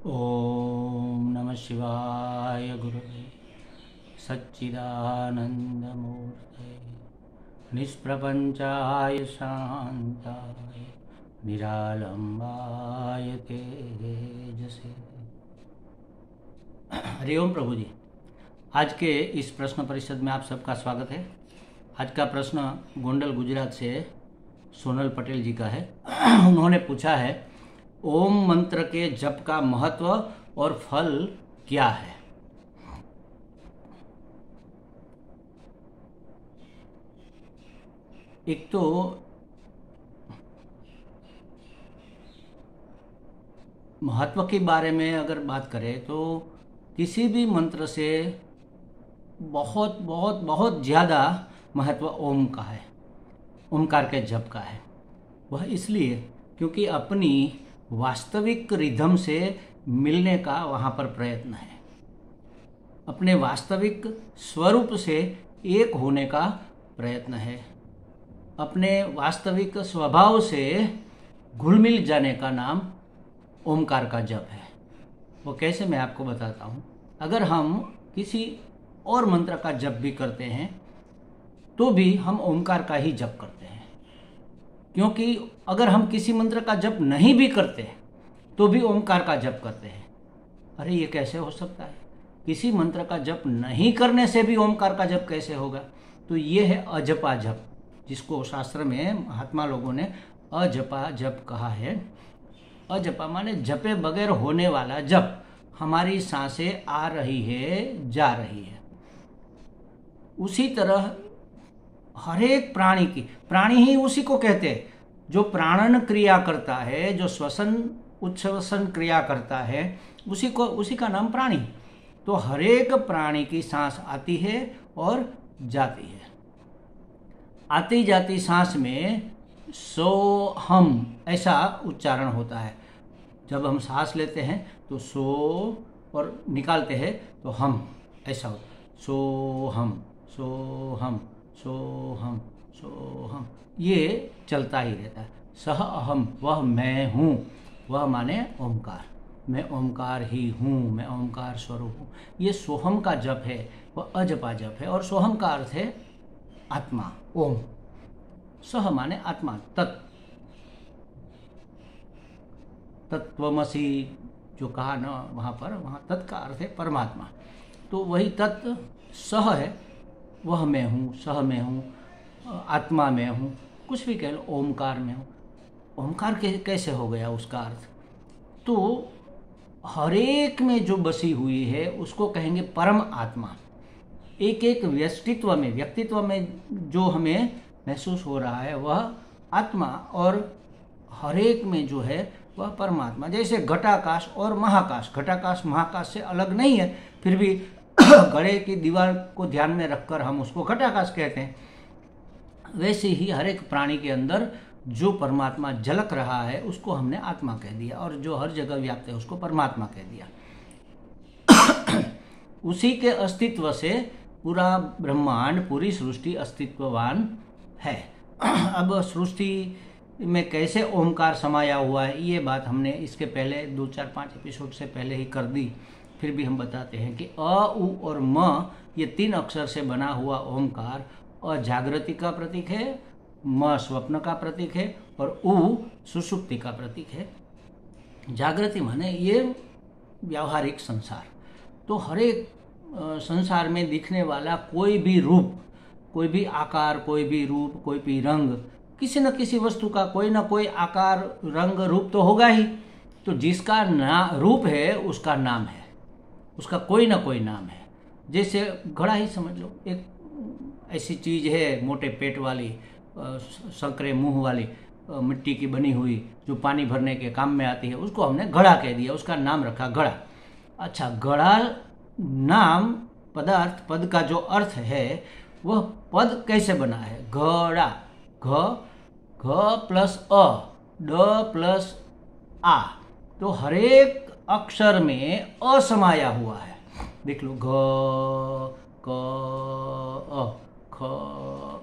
ओम नमः शिवाय गुरुवे सच्चिदानंदमूर्ते निष्प्रपंचाय शांताय निरालंबाय तेजसे। हरिओम प्रभु जी। आज के इस प्रश्न परिषद में आप सबका स्वागत है। आज का प्रश्न गोंडल गुजरात से सोनल पटेल जी का है। उन्होंने पूछा है, ओम मंत्र के जप का महत्व और फल क्या है? एक तो महत्व के बारे में अगर बात करें तो किसी भी मंत्र से बहुत बहुत बहुत ज़्यादा महत्व ओम का है, ओमकार के जप का है। वह इसलिए क्योंकि अपनी वास्तविक रिदम से मिलने का वहाँ पर प्रयत्न है, अपने वास्तविक स्वरूप से एक होने का प्रयत्न है, अपने वास्तविक स्वभाव से घुल मिल जाने का नाम ओमकार का जप है। वो कैसे, मैं आपको बताता हूँ। अगर हम किसी और मंत्र का जप भी करते हैं तो भी हम ओमकार का ही जप करते हैं, क्योंकि अगर हम किसी मंत्र का जप नहीं भी करते तो भी ओमकार का जप करते हैं। अरे ये कैसे हो सकता है? किसी मंत्र का जप नहीं करने से भी ओमकार का जप कैसे होगा? तो ये है अजपा जप, जिसको शास्त्र में महात्मा लोगों ने अजपा जप कहा है। अजपा माने जपे बगैर होने वाला जप। हमारी सांसें आ रही है, जा रही है। उसी तरह हर एक प्राणी की, प्राणी ही उसी को कहते हैं जो प्राणन क्रिया करता है, जो श्वसन उच्छ्वसन क्रिया करता है, उसी का नाम प्राणी। तो हर एक प्राणी की सांस आती है और जाती है। आती जाती सांस में सो हम ऐसा उच्चारण होता है। जब हम सांस लेते हैं तो सो, और निकालते हैं तो हम, ऐसा होता है। सो हम, सो हम, सो हम, सो हम, ये चलता ही रहता है। सह अहम, वह मैं हूँ, वह माने ओमकार। मैं ओमकार ही हूँ, मैं ओमकार स्वरूप हूँ। ये सोहम का जप है, वह अजपा जप है। और सोहम का अर्थ है आत्मा, ओम। सह माने आत्मा, तत्वमसी जो कहा ना वहाँ पर, वहाँ तत् का अर्थ है परमात्मा। तो वही तत्व सह है, वह मैं हूँ, सह में हूँ, आत्मा में हूँ, कुछ भी कह लो, ओमकार में हूँ। ओमकार कैसे हो गया उसका अर्थ? तो हर एक में जो बसी हुई है उसको कहेंगे परम आत्मा। एक एक व्यक्तित्व में जो हमें महसूस हो रहा है वह आत्मा, और हर एक में जो है वह परमात्मा। जैसे घटाकाश और महाकाश, घटाकाश महाकाश से अलग नहीं है, फिर भी घड़े की दीवार को ध्यान में रखकर हम उसको घटाकाश कहते हैं। वैसे ही हर एक प्राणी के अंदर जो परमात्मा झलक रहा है उसको हमने आत्मा कह दिया, और जो हर जगह व्याप्त है उसको परमात्मा कह दिया। उसी के अस्तित्व से पूरा ब्रह्मांड, पूरी सृष्टि अस्तित्ववान है। अब सृष्टि में कैसे ओमकार समाया हुआ है, ये बात हमने इसके पहले 2, 4, 5 एपिसोड से पहले ही कर दी। फिर भी हम बताते हैं कि अ, उ और म, ये 3 अक्षर से बना हुआ ओमकार अ जागृति का प्रतीक है, म स्वप्न का प्रतीक है, और उ सुषुप्ति का प्रतीक है। जागृति माने ये व्यावहारिक संसार। तो हर एक संसार में दिखने वाला कोई भी रूप, कोई भी आकार, कोई भी रूप, कोई भी रंग, किसी न किसी वस्तु का कोई ना कोई आकार, रंग, रूप तो होगा ही। तो जिसका रूप है उसका नाम है, उसका कोई ना कोई नाम है। जैसे घड़ा ही समझ लो, एक ऐसी चीज़ है मोटे पेट वाली, संकरे मुंह वाली, मिट्टी की बनी हुई, जो पानी भरने के काम में आती है, उसको हमने घड़ा कह दिया, उसका नाम रखा घड़ा। अच्छा, घड़ा नाम, पदार्थ, पद का जो अर्थ है वह पद कैसे बना है? घड़ा, घ प्लस अ, ड प्लस आ। तो हर एक अक्षर में अ समाया हुआ है। देख लो, घ, क, अ, ख,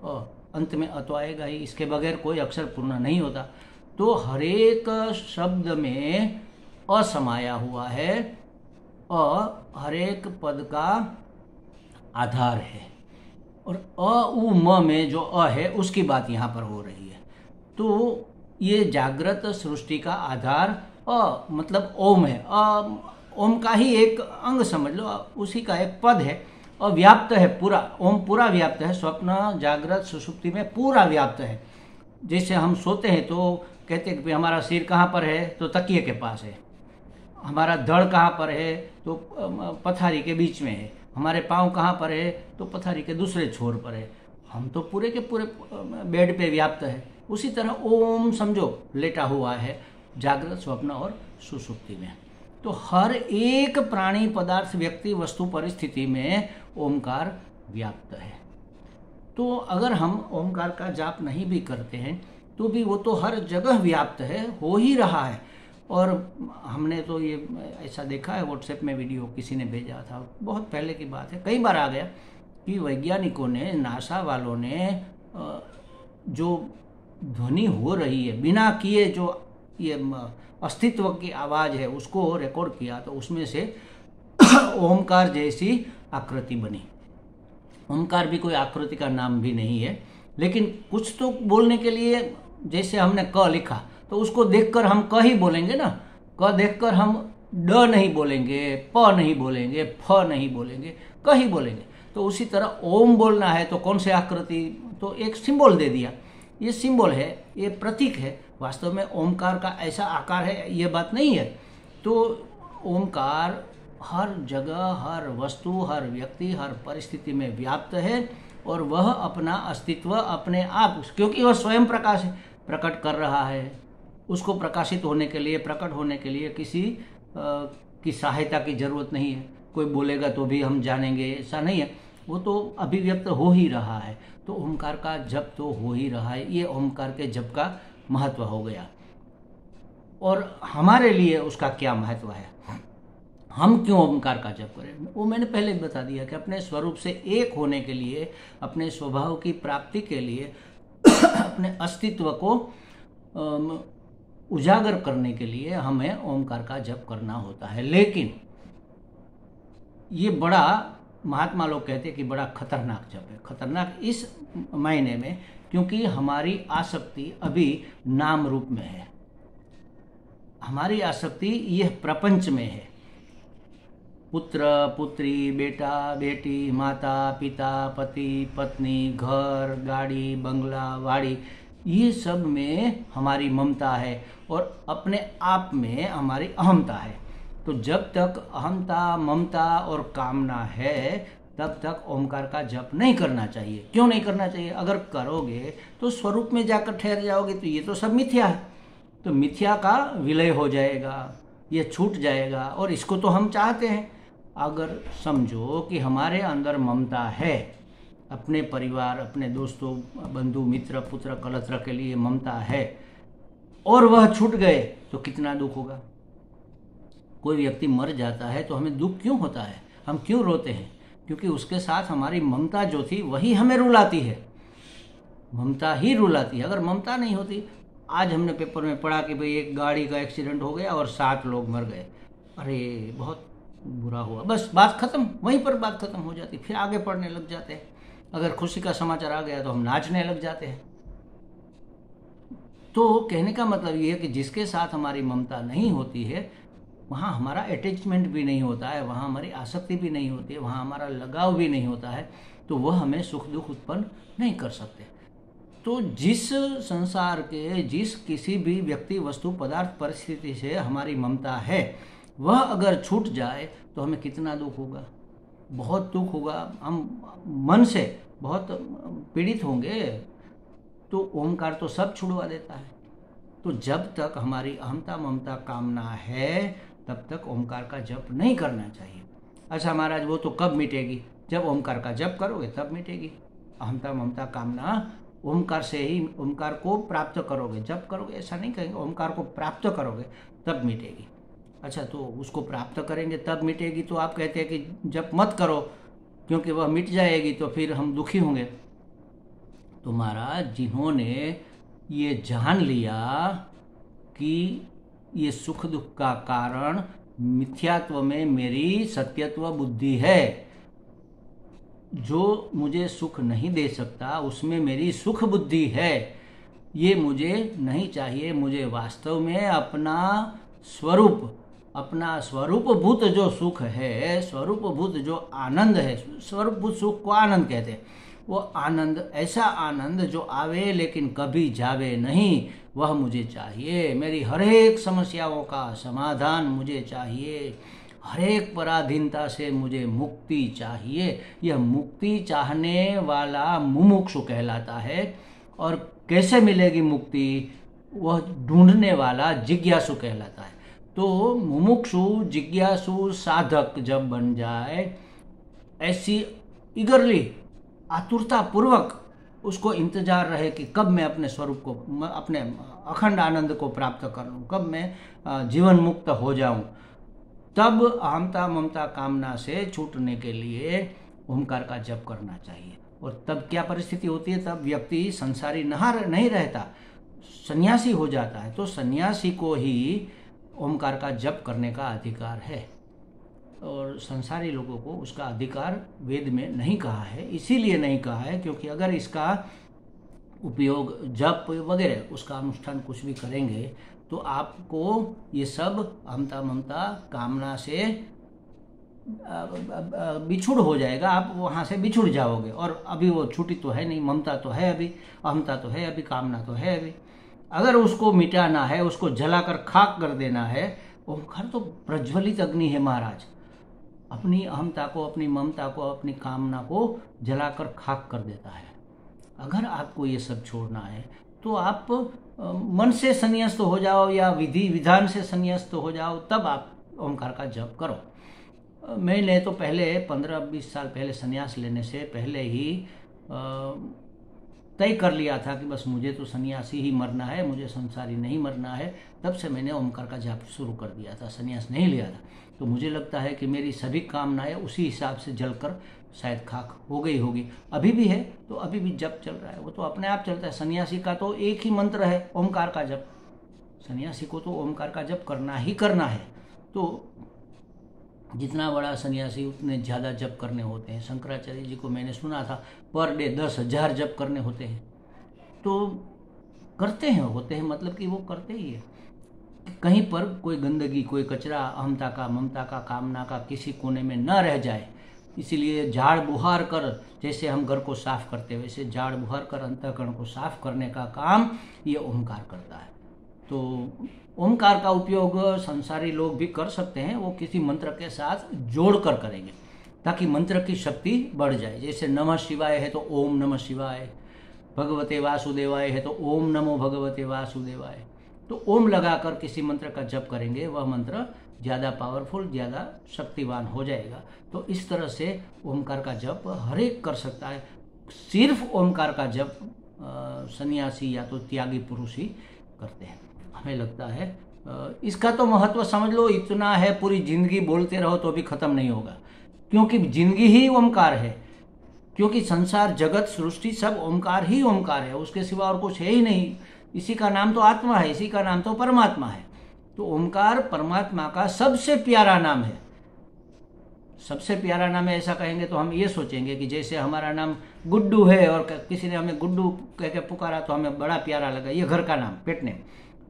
अ, अंत में अ तो आएगा ही, इसके बगैर कोई अक्षर पूर्ण नहीं होता। तो हर एक शब्द में समाया हुआ है। हर एक पद का आधार है, और उ म में जो है उसकी बात यहाँ पर हो रही है। तो ये जागृत सृष्टि का आधार मतलब ओम है। ओम का ही एक अंग समझ लो, उसी का एक पद है, और व्याप्त है पूरा। ओम पूरा व्याप्त है, स्वप्न जागृत सुषुप्ति में पूरा व्याप्त है। जैसे हम सोते हैं तो कहते हैं कि हमारा सिर कहाँ पर है, तो तकिए के पास है। हमारा धड़ कहाँ पर है, तो पथारी के बीच में है। हमारे पाँव कहाँ पर है, तो पथारी के दूसरे छोर पर है। हम तो पूरे के पूरे बेड पे व्याप्त है। उसी तरह ओम समझो लेटा हुआ है जागृत स्वप्न और सुषुप्ति में। तो हर एक प्राणी पदार्थ व्यक्ति वस्तु परिस्थिति में ओमकार व्याप्त है। तो अगर हम ओमकार का जाप नहीं भी करते हैं तो भी वो तो हर जगह व्याप्त है, हो ही रहा है। और हमने तो ये ऐसा देखा है, व्हाट्सएप में वीडियो किसी ने भेजा था, बहुत पहले की बात है, कई बार आ गया कि वैज्ञानिकों ने, नासा वालों ने जो ध्वनि हो रही है बिना किए, जो ये अस्तित्व की आवाज़ है उसको रिकॉर्ड किया, तो उसमें से ओमकार जैसी आकृति बनी। ओमकार भी कोई आकृति का नाम भी नहीं है, लेकिन कुछ तो बोलने के लिए, जैसे हमने क लिखा तो उसको देखकर हम क ही बोलेंगे ना। क देखकर हम ड नहीं बोलेंगे, प नहीं बोलेंगे, फ नहीं बोलेंगे, क ही बोलेंगे। तो उसी तरह ओम बोलना है तो कौन से आकृति, तो एक सिंबल दे दिया। ये सिंबल है, ये प्रतीक है। वास्तव में ओमकार का ऐसा आकार है ये बात नहीं है। तो ओमकार हर जगह, हर वस्तु, हर व्यक्ति, हर परिस्थिति में व्याप्त है, और वह अपना अस्तित्व अपने आप, क्योंकि वह स्वयं प्रकाश है, प्रकट कर रहा है। उसको प्रकाशित होने के लिए, प्रकट होने के लिए किसी की सहायता की जरूरत नहीं है। कोई बोलेगा तो भी हम जानेंगे, ऐसा नहीं है। वो तो अभिव्यक्त हो ही रहा है। तो ओमकार का जप तो हो ही रहा है। ये ओमकार के जप का महत्व हो गया। और हमारे लिए उसका क्या महत्व है, हम क्यों ओमकार का जप करें, वो मैंने पहले बता दिया कि अपने स्वरूप से एक होने के लिए, अपने स्वभाव की प्राप्ति के लिए, अपने अस्तित्व को उजागर करने के लिए हमें ओमकार का जप करना होता है। लेकिन ये बड़ा, महात्मा लोग कहते हैं कि बड़ा खतरनाक जप है। खतरनाक इस मायने में क्योंकि हमारी आसक्ति अभी नाम रूप में है। हमारी आसक्ति यह प्रपंच में है। पुत्र पुत्री, बेटा बेटी, माता पिता, पति पत्नी, घर गाड़ी, बंगला वाड़ी, ये सब में हमारी ममता है, और अपने आप में हमारी अहमता है। तो जब तक अहमता, ममता और कामना है तब तक ओमकार का जप नहीं करना चाहिए। क्यों नहीं करना चाहिए? अगर करोगे तो स्वरूप में जाकर ठहर जाओगे, तो ये तो सब मिथ्या है। तो मिथ्या का विलय हो जाएगा, ये छूट जाएगा, और इसको तो हम चाहते हैं। अगर समझो कि हमारे अंदर ममता है, अपने परिवार, अपने दोस्तों, बंधु, मित्र, पुत्र, कलत्र के लिए ममता है, और वह छूट गए तो कितना दुख होगा। कोई व्यक्ति मर जाता है तो हमें दुख क्यों होता है, हम क्यों रोते हैं? क्योंकि उसके साथ हमारी ममता जो थी वही हमें रुलाती है। ममता ही रुलाती है। अगर ममता नहीं होती, आज हमने पेपर में पढ़ा कि भाई एक गाड़ी का एक्सीडेंट हो गया और 7 लोग मर गए, अरे बहुत बुरा हुआ, बस बात खत्म, वहीं पर बात खत्म हो जाती। फिर आगे पढ़ने लग जाते हैं। अगर खुशी का समाचार आ गया तो हम नाचने लग जाते हैं। तो कहने का मतलब ये है कि जिसके साथ हमारी ममता नहीं होती है, वहाँ हमारा अटैचमेंट भी नहीं होता है, वहाँ हमारी आसक्ति भी नहीं होती है, वहाँ हमारा लगाव भी नहीं होता है, तो वह हमें सुख दुख उत्पन्न नहीं कर सकते। तो जिस संसार के, जिस किसी भी व्यक्ति, वस्तु, पदार्थ, परिस्थिति से हमारी ममता है, वह अगर छूट जाए तो हमें कितना दुख होगा, बहुत दुख होगा। हम मन से बहुत पीड़ित होंगे। तो ओमकार तो सब छुड़वा देता है। तो जब तक हमारी अहमता, ममता, कामना है, तब तक ओमकार का जप नहीं करना चाहिए। अच्छा महाराज, वो तो कब मिटेगी? जब ओमकार का जप करोगे तब मिटेगी। अहमता, ममता, कामना ओमकार से ही, ओमकार को प्राप्त करोगे, जप करोगे ऐसा नहीं कहेंगे, ओमकार को प्राप्त करोगे तब मिटेगी। अच्छा, तो उसको प्राप्त करेंगे तब मिटेगी, तो आप कहते हैं कि जप मत करो क्योंकि वह मिट जाएगी तो फिर हम दुखी होंगे। तो महाराज, जिन्होंने ये जान लिया कि ये सुख दुख का कारण मिथ्यात्व में मेरी सत्यत्व बुद्धि है। जो मुझे सुख नहीं दे सकता उसमें मेरी सुख बुद्धि है। ये मुझे नहीं चाहिए। मुझे वास्तव में अपना स्वरूपभूत जो सुख है, स्वरूपभूत जो आनंद है, स्वरूपभूत सुख को आनंद कहते हैं, वो आनंद, ऐसा आनंद जो आवे लेकिन कभी जावे नहीं, वह मुझे चाहिए। मेरी हर एक समस्याओं का समाधान मुझे चाहिए। हर एक पराधीनता से मुझे मुक्ति चाहिए। यह मुक्ति चाहने वाला मुमुक्षु कहलाता है। और कैसे मिलेगी मुक्ति? वह ढूंढने वाला जिज्ञासु कहलाता है। तो मुमुक्षु, जिज्ञासु, साधक जब बन जाए, ऐसी इगरली, आतुरता पूर्वक उसको इंतजार रहे कि कब मैं अपने स्वरूप को, अपने अखंड आनंद को प्राप्त कर लूँ, कब मैं जीवन मुक्त हो जाऊं, तब अहमता ममता कामना से छूटने के लिए ओमकार का जप करना चाहिए। और तब क्या परिस्थिति होती है? तब व्यक्ति संसारी नहीं रहता, सन्यासी हो जाता है। तो सन्यासी को ही ओमकार का जप करने का अधिकार है, और संसारी लोगों को उसका अधिकार वेद में नहीं कहा है। इसीलिए नहीं कहा है क्योंकि अगर इसका उपयोग जप वगैरह, उसका अनुष्ठान कुछ भी करेंगे तो आपको ये सब अहमता ममता कामना से बिछुड़ हो जाएगा। आप वहाँ से बिछुड़ जाओगे। और अभी वो छुट्टी तो है नहीं, ममता तो है अभी, अहमता तो है अभी, कामना तो है अभी। अगर उसको मिटाना है, उसको जलाकर खाक कर देना है, ओमकार तो प्रज्वलित अग्नि है महाराज। अपनी अहमता को, अपनी ममता को, अपनी कामना को जलाकर खाक कर देता है। अगर आपको ये सब छोड़ना है तो आप मन से संन्यास्त हो जाओ या विधि विधान से संन्यास्त हो जाओ, तब आप ओमकार का जप करो। मैंने तो पहले 15-20 साल पहले संन्यास लेने से पहले ही तय कर लिया था कि बस मुझे तो सन्यासी ही मरना है, मुझे संसारी नहीं मरना है। तब से मैंने ओमकार का जाप शुरू कर दिया था, संन्यास नहीं लिया था। तो मुझे लगता है कि मेरी सभी कामनाएं उसी हिसाब से जलकर शायद खाक हो गई होगी। अभी भी है तो अभी भी जप चल रहा है, वो तो अपने आप चलता है। सन्यासी का तो एक ही मंत्र है, ओमकार का जप। सन्यासी को तो ओमकार का जप करना ही करना है। तो जितना बड़ा सन्यासी उतने ज़्यादा जप करने होते हैं। शंकराचार्य जी को मैंने सुना था पर डे 10,000 जप करने होते हैं। तो करते हैं, होते हैं मतलब कि वो करते ही है। कहीं पर कोई गंदगी, कोई कचरा अहमता का, ममता का, कामना का किसी कोने में न रह जाए, इसीलिए झाड़ बुहार कर, जैसे हम घर को साफ करते हैं वैसे झाड़ बुहार कर अंतःकरण को साफ करने का काम ये ओमकार करता है। तो ओमकार का उपयोग संसारी लोग भी कर सकते हैं, वो किसी मंत्र के साथ जोड़कर करेंगे ताकि मंत्र की शक्ति बढ़ जाए। जैसे नमः शिवाय है तो ओम नमः शिवाय, भगवते वासुदेवाय है तो ओम नमो भगवते वासुदेवाय। तो ओम लगाकर किसी मंत्र का जप करेंगे, वह मंत्र ज़्यादा पावरफुल, ज़्यादा शक्तिवान हो जाएगा। तो इस तरह से ओमकार का जप हर एक कर सकता है। सिर्फ ओमकार का जप सन्यासी या तो त्यागी पुरुष ही करते हैं। हमें लगता है इसका तो महत्व समझ लो इतना है, पूरी जिंदगी बोलते रहो तो भी खत्म नहीं होगा, क्योंकि जिंदगी ही ओमकार है। क्योंकि संसार, जगत, सृष्टि सब ओमकार ही ओमकार है, उसके सिवा और कुछ है ही नहीं। इसी का नाम तो आत्मा है, इसी का नाम तो परमात्मा है। तो ओमकार परमात्मा का सबसे प्यारा नाम है। सबसे प्यारा नाम है ऐसा कहेंगे तो हम ये सोचेंगे कि जैसे हमारा नाम गुड्डू है और किसी ने हमें गुड्डू कह के पुकारा तो हमें बड़ा प्यारा लगा, ये घर का नाम पेट नेम,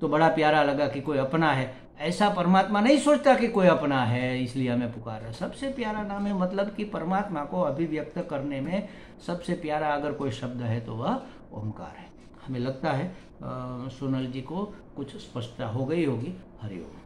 तो बड़ा प्यारा लगा कि कोई अपना है। ऐसा परमात्मा नहीं सोचता कि कोई अपना है इसलिए हमें पुकारा। सबसे प्यारा नाम है, मतलब कि परमात्मा को अभिव्यक्त करने में सबसे प्यारा अगर कोई शब्द है तो वह ओमकार है। हमें लगता है सोनल जी को कुछ स्पष्टता हो गई होगी। हरिओम।